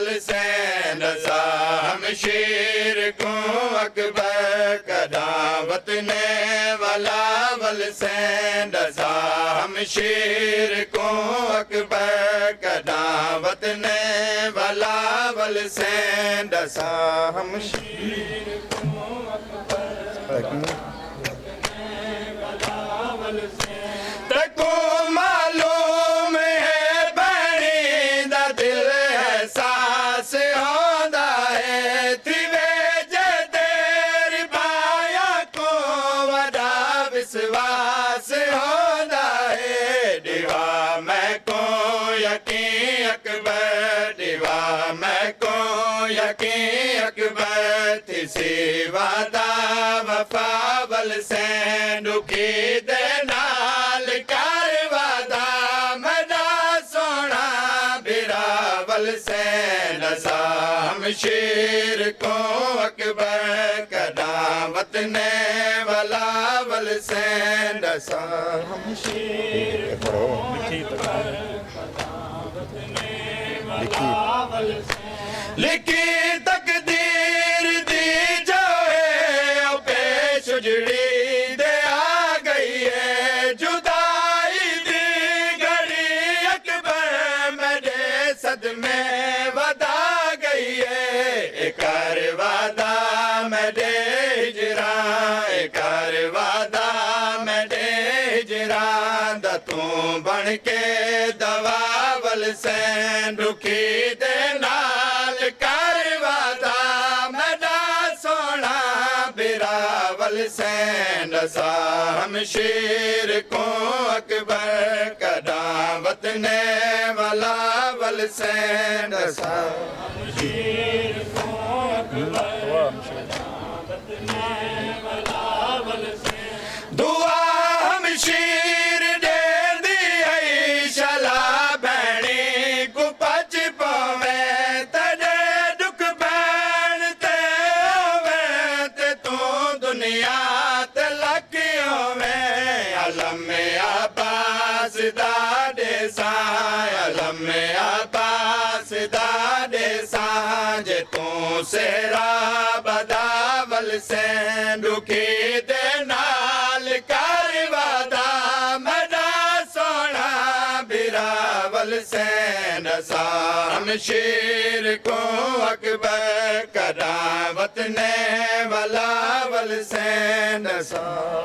वल सैन सा हमशीर को अकबर कदावत ने वाला वल सैन सा हमशीर को अकबर कदावत ने वाला वल सैन सा हमशीर को अकबर तको मालूम है बनी दा दिल एहसास होंदा है त्रिवेज तेरी बाया को वड़ा विश्वास होंदा है दीवा मैं को यकीन अकबर दीवा मैं को यकीन अकबर थी सेवादा वफा वल सैन दुखी दे नाल कारवादा मदा सोना बिरावल सैन सा हमशीर को अकबर कदावत ने वाला वल सैन सा हमशीर को अकबर कदावत ने वाला वल सैन लिखी तकदीर दी जो है ओ पेश उजड़ी दे आ गई है जुदाई दी घड़ी अकबर मेरे सदमे वदा गई है एकार वादा मेरे हिजरा एकार वादा मेरे हिजरा दा तू बन के दवा वल सैन रुखी दे नाल कारवादा मदा सोना बिरावल सैन सा हमशीर को अकबर कदावत ने वाला वल सैन सा हमशीर को अकबर कदावत ने वाला वल सैन दुआ हमशीर दे दी है शला भैणी को पच पावे तेरे दुख बैन ते होवे ते तू दुनिया ते लकी होवे अलम आबास दा देसा अलम आबास दा देसा जे तू सेरा बदावल सैन दुखी दे नाल कारवादा मदा सोना बिरावल सैन सा हमशीर को अकबर कदावत ने वाला वल सैन सा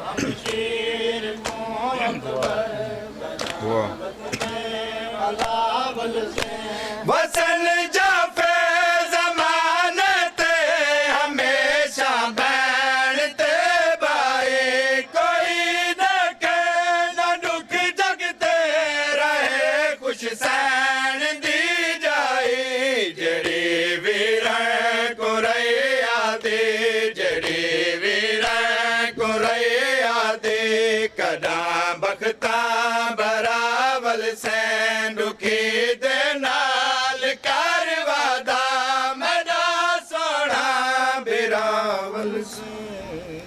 हमशीर को अकबर कदावत ने वाला वल सैन वसन जाफे जमानते हमेशा बैठते भाई कोई देखे न दुख जगते रहे खुश सैन दी जाई जड़ी वीर को रैया दे जड़ी वीर को रैया दे कदा बख्ता बरावल सैन दुखी दे नाल कारवादा मदा सोना बिरावल सैन